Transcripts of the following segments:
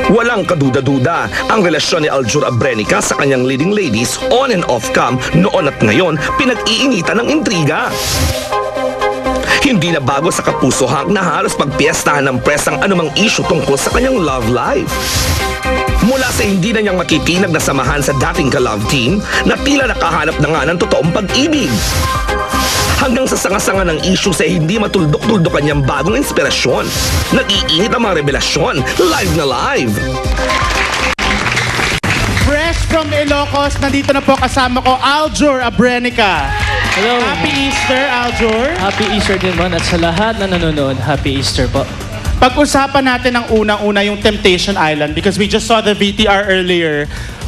Walang kaduda-duda ang relasyon ni Aljur Abrenica sa kanyang leading ladies on and off cam noon at ngayon pinag-iinitan ng intriga. Hindi na bago sa Kapuso Hunk na halos pagpiestahan ng press ang anumang issue tungkol sa kanyang love life. Mula sa hindi na niyang makikinag na samahan sa dating ka-love team na tila nakahanap na nga ng totoong pag-ibig. Hanggang sa sanga-sanga ng issue sa hindi matuldok-tuldok kanyang bagong inspirasyon. Nag-iinit ang mga revelasyon, live na live. Fresh from Ilocos, nandito na po kasama ko, Aljur Abrenica. Hello. Happy Easter, Aljur. Happy Easter din man at sa lahat na nanonood, Happy Easter po. Pag-usapan natin ang unang-una yung Temptation Island because we just saw the VTR earlier.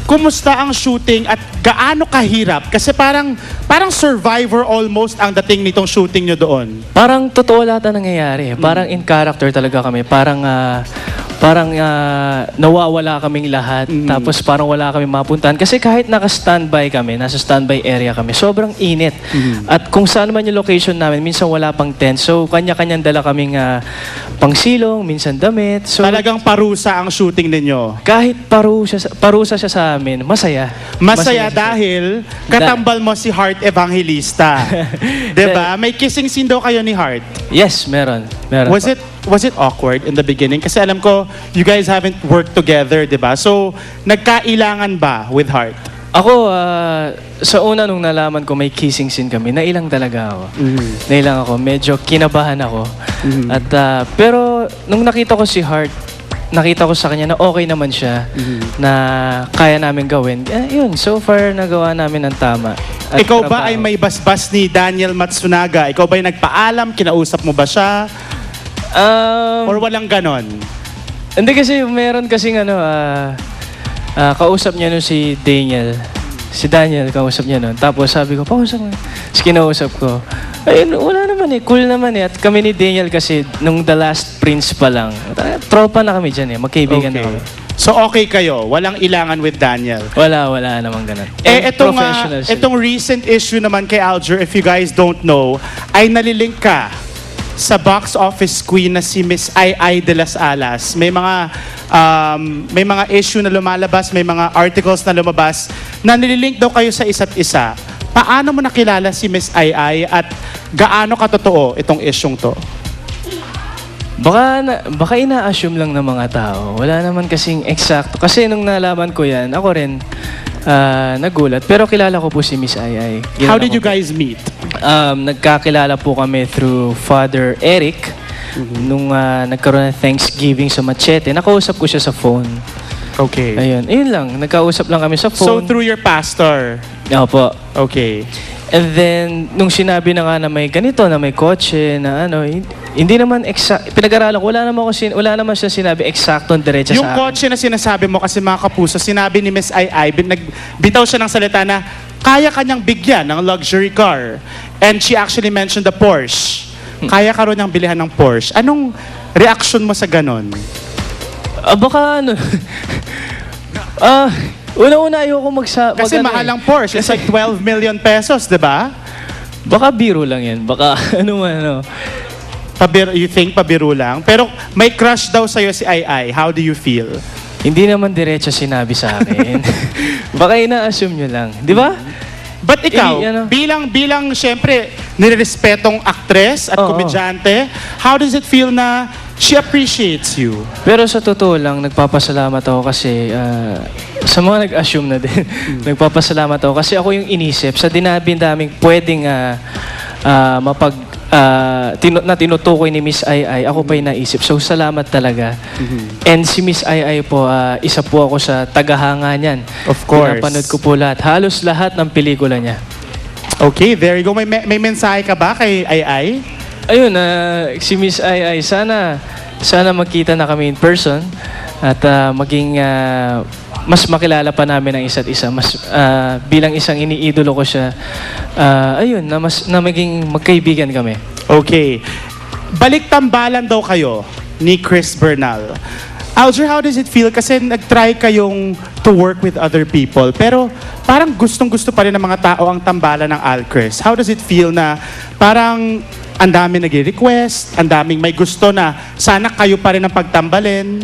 Kumusta ang shooting at gaano kahirap? Kasi parang Survivor almost ang dating nitong shooting nyo doon. Parang totoo lahat ang nangyayari. Parang in character talaga kami. Parang nawawala kaming lahat. Tapos parang wala kaming mapuntahan. Kasi kahit naka-standby kami, nasa standby area kami, sobrang init. At kung saan man yung location namin, minsan wala pang tent. So kanya-kanyang dala kaming pangsilong, minsan damit. So, Talagang parusa ang shooting ninyo. kahit parusa siya sa amin, masaya. Masaya siya. dahil katambal mo si Heart Evangelista. Diba? May kissing scene daw kayo ni Heart. Yes, meron. Was it awkward in the beginning? Kasi alam ko, you guys haven't worked together, di ba? So, nagkailangan ba with Heart? Ako, sa una nung nalaman ko may kissing scene kami, nailang talaga ako. Nailang ako. Medyo kinabahan ako. At, pero nung nakita ko si Heart, nakita ko sa kanya na okay naman siya, na kaya namin gawin. Yun, so far nagawa namin ng tama. At Ikaw ba trabaho. ay may basbas ni Daniel Matsunaga? Ikaw ba ay nagpaalam? Kinausap mo ba siya? Or walang ganon? Hindi kasi, meron kasing kausap niya nun si Daniel. Si Daniel, kausap niya nun. Tapos sabi ko, pausap mo. Tapos kinausap ko. Ayun, wala naman eh. Cool naman eh. At kami ni Daniel kasi, nung The Last Prince pa lang, tropa na kami dyan eh. Magkaibigan na kami. So okay kayo, walang ilangan with Daniel. Wala namang ganun. Professionals. Itong recent issue naman kay Aljur, if you guys don't know, ay nalilink ka sa box office queen na si Miss Ai de las Alas. May mga issue na lumalabas, may mga articles na lumabas na nililink daw kayo sa isa't isa. Paano mo nakilala si Miss Ai at gaano katotoo itong isyong to? Baka ina-assume lang ng mga tao. Wala naman kasing eksakto. Kasi nung nalaman ko yan, ako rin nagulat. Pero kilala ko po si Miss Ai. How did you guys meet? Nagkakilala po kami through Father Eric. Nung nagkaroon ng Thanksgiving sa Machete, nakausap ko siya sa phone. Okay. Ayun lang. Nagkausap lang kami sa So phone. through your pastor? Opo. Okay. And then, nung sinabi na nga na may ganito, na may kotse, na hindi naman pinag-aralan ko, wala naman siya sinabi eksaktong diretsa sa Yung akin. kotse na sinasabi mo kasi mga kapuso, sinabi ni Miss Ai, nagbitaw siya ng salita na kaya kanyang bigyan ng luxury car. And she actually mentioned the Porsche. Kaya ka rin niyang bilihan ng Porsche. Anong reaction mo sa ganon? Baka una-una ayoko Kasi mahal ang Porsche. It's like 12 million pesos, di ba? Baka biro lang yan. Baka ano. You think pabiro lang? Pero may crush daw sa'yo si Ai. How do you feel? Hindi naman diretso sinabi sa akin. Baka ina-assume nyo lang. Di ba? But ikaw, bilang syempre, nirespetong actress at Oo. komedyante, how does it feel na she appreciates you? Pero sa totoo lang, nagpapasalamat ako kasi sa mga nag-assume na din. Nagpapasalamat ako kasi ako yung inisip sa daming pwedeng na tinutukoy ni Miss Ai, ako pa yung naisip. So, salamat talaga. And si Miss Ai po, isa po ako sa tagahanga niyan. Of course. Pinapanood ko po halos lahat ng pelikula niya. Okay, there you go. May mensahe ka ba kay Ai? Ayun, si Miss Ai, sana magkita na kami in person at maging mas makilala pa namin ang isa't isa. Mas bilang isang iniidolo ko siya, ayun, na maging magkaibigan kami. Okay. Balik-tambalan daw kayo ni Chris Bernal. Aljur, how does it feel? Kasi nag-try kayong to work with other people, pero parang gustong-gusto pa rin ng mga tao ang tambalan ng Alchris. How does it feel na parang ang dami nag-request, ang daming may gusto na sana kayo pa rin ang pagtambalin?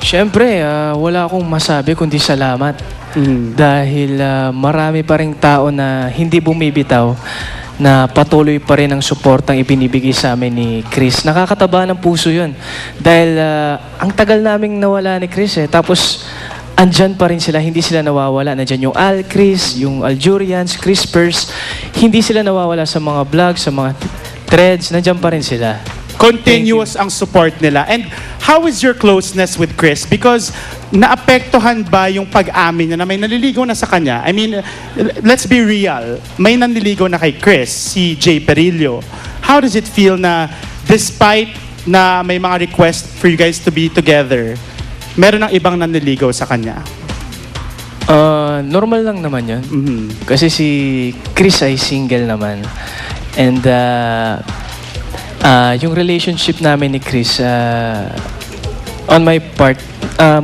Siyempre, wala akong masabi kundi salamat. Mm. Dahil marami pa ring tao na hindi bumibitaw na patuloy pa rin ang suportang ibinibigay sa amin ni Chris. Nakakataba ng puso yun. Dahil ang tagal naming nawala ni Chris Tapos andyan pa rin sila, hindi sila nawawala. Nandyan yung Al Chris, yung Aljurians, Crispers. Hindi sila nawawala sa mga vlogs, sa mga threads. Nandyan pa rin sila. Continuous ang support nila. And how is your closeness with Chris? Because naapektuhan ba yung pag-amin niya na may naliligaw na sa kanya? I mean, let's be real. May nanliligaw na kay Chris, si Jay Perillo. How does it feel na despite na may mga request for you guys to be together, meron ng ibang nanliligaw sa kanya? Normal lang naman yun. Mhm. Kasi si Chris ay single naman. And yung relationship namin ni Chris, on my part,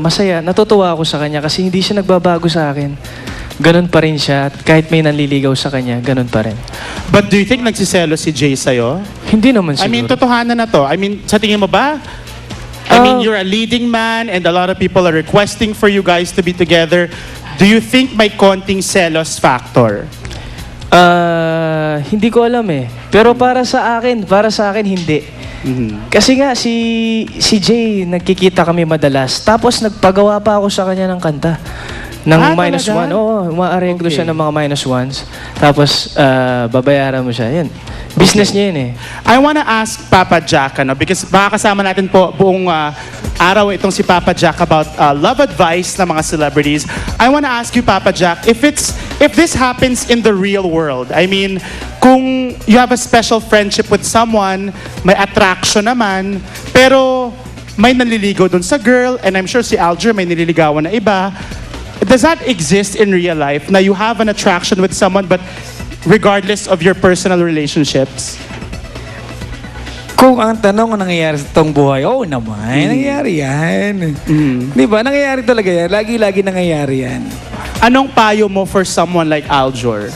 masaya. Natutuwa ako sa kanya kasi hindi siya nagbabago sa akin. Ganun pa rin siya. At kahit may nanliligaw sa kanya, ganun pa rin. But do you think nagsiselo si Jay sa'yo? Hindi naman I siguro. mean, totohanan na to. I mean, sa tingin mo ba? I mean, you're a leading man and a lot of people are requesting for you guys to be together. Do you think may konting selos factor? Hindi ko alam Pero para sa akin hindi. Mhm. Kasi nga si Jay, nagkikita kami madalas. Tapos nagpagawa pa ako sa kanya ng kanta. Ng minus talaga? one. Oo, umaareglo siya ng mga minus ones. Tapos babayaran mo siya. Yan. Business niya yun I wanna ask Papa Jack, because makakasama natin po buong araw itong si Papa Jack about love advice ng mga celebrities. I wanna ask you, Papa Jack, if this happens in the real world, I mean, kung you have a special friendship with someone, may attraction naman, pero may naliligaw dun sa girl, and I'm sure si Alger may nililigawan na iba, does that exist in real life, na you have an attraction with someone, but regardless of your personal relationships? Kung ang tanong kung nangyayari sa itong buhay, oo naman, nangyayari yan. Di ba? Nangyayari talaga yan. Lagi-lagi nangyayari yan. Anong payo mo for someone like Aljor?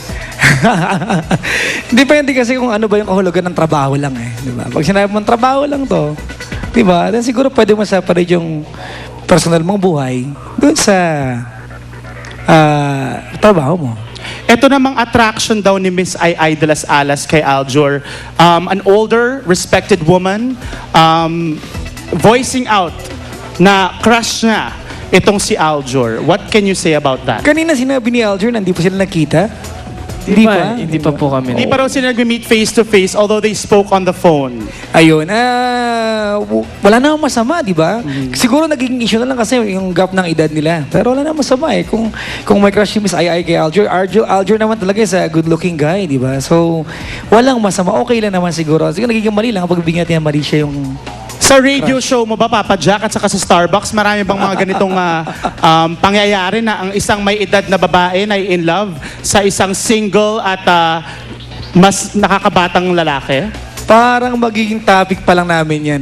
Depende kasi kung ano ba yung kahulugan ng trabaho lang Di ba? Pag sinabi mong trabaho lang to, di ba? Then siguro pwede mo separate yung personal mong buhay doon sa trabaho mo. Ito namang attraction daw ni Miss Ai de las Alas kay Aljor. An older, respected woman, voicing out na crush niya itong si Aljor. What can you say about that? Kanina sinabi ni Alger na hindi pa sila nakita. Hindi pa po kami. Hindi pa raw sila nag-meet face-to-face although they spoke on the phone. Ayun, wala namang masama, di ba? Siguro naging issue na lang kasi yung gap ng edad nila. Pero wala namang masama Kung may crush si Miss Ai kay Alger, Alger naman talaga is a good-looking guy, di ba? So, walang masama. Okay lang naman siguro. Siguro nagiging mali lang kapag bigyan natin mali siya yung... Sa radio show mo ba, Papa Jack, at saka sa Starbucks, marami bang mga ganitong pangyayari na ang isang may edad na babae na in love sa isang single at mas nakakabatang lalaki? Parang magiging topic pa lang namin yan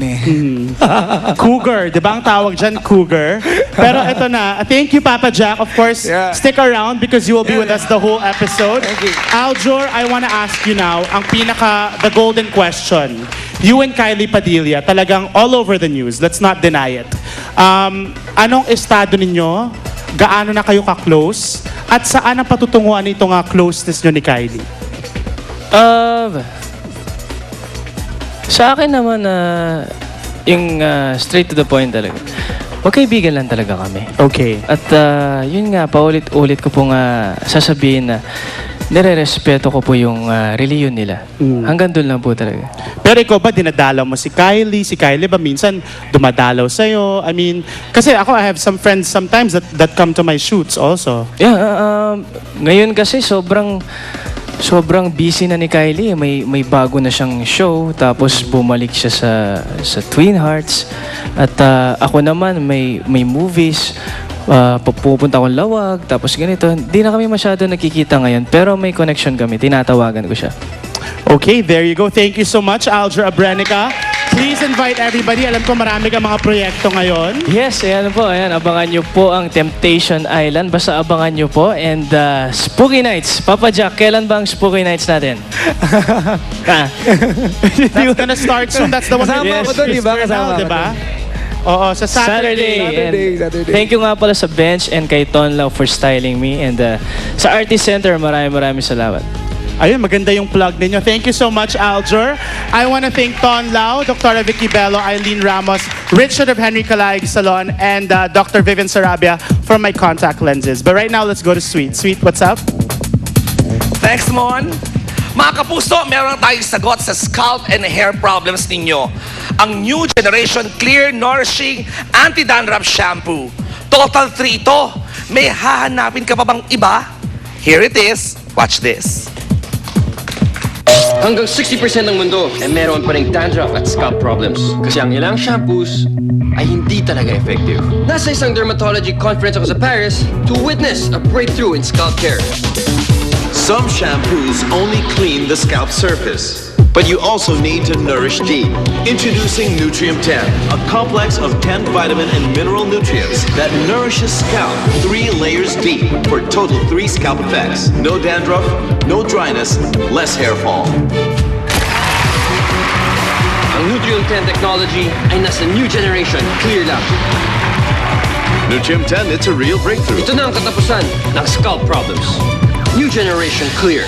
Cougar, di ba ang tawag dyan, cougar? Pero ito na, thank you Papa Jack. Of course, Yeah. stick around because you will be with us the whole episode. Thank you. Aljor, I wanna ask you now, the golden question. You and Kylie Padilla, talagang all over the news. Let's not deny it. Anong estado ninyo? Gaano na kayo ka-close? At saan ang patutunguhan nitong closeness nyo ni Kylie? Sa akin naman, yung straight to the point talaga. Magkaibigan lang talaga kami. Okay. At yun nga, paulit-ulit ko pong sasabihin na nire-respeto ko po yung reliyon nila. Hanggang doon lang po talaga. Pero ikaw ba, dinadalaw mo si Kylie? Si Kylie ba minsan dumadalaw sa'yo? I mean, kasi ako, I have some friends sometimes that come to my shoots also. Yeah, ngayon kasi sobrang busy na ni Kylie. May bago na siyang show. Tapos bumalik siya sa Twin Hearts. At ako naman, may movies. Pupunta akong Lawag. Tapos ganito. Hindi na kami masyado nakikita ngayon. Pero may connection kami. Tinatawagan ko siya. Okay, there you go. Thank you so much, Aljur Abrenica. Please invite everybody. Alam ko marami kang mga proyekto ngayon. Yes, ayan po. Ayan, abangan nyo po ang Temptation Island. Basta abangan nyo po. And Spooky Nights. Papa Jack, kailan ba ang Spooky Nights natin? That's gonna start soon. That's the one Kasama with ako doon, di ba? Chris Kasama Bernal, ako di ba? Oo, sa Saturday. And thank you nga pala sa bench and kay Ton Lau for styling me. And sa Artist Center, maraming salamat. Ayun, maganda yung plug ninyo. Thank you so much, Aljur. I want to thank Ton Lau, Dr. Vicky Bello, Eileen Ramos, Richard of Henry Calayg Salon, and Dr. Vivian Sarabia for my contact lenses. But right now, let's go to Sweet. Sweet, what's up? Thanks, Mon. Mga kapuso, meron tayong sagot sa scalp and hair problems ninyo. Ang new generation Clear Nourishing Anti-Dandruff Shampoo. Total 3 ito. May hahanapin ka pa bang iba? Here it is. Watch this. Hanggang 60% ng mundo ay meron pa ring dandruff at scalp problems. Kasi ang ilang shampoos ay hindi talaga effective. Nasa isang dermatology conference ako sa Paris to witness a breakthrough in scalp care. Some shampoos only clean the scalp surface, but you also need to nourish deep. Introducing Nutriem 10, a complex of 10 vitamin and mineral nutrients that nourishes scalp 3 layers deep for total 3 scalp effects. No dandruff, no dryness, less hair fall. Ang Nutriem 10 technology ay nasa new generation Clear lang. Nutriem 10, it's a real breakthrough. Ito na ang katapusan ng scalp problems. New generation Clear.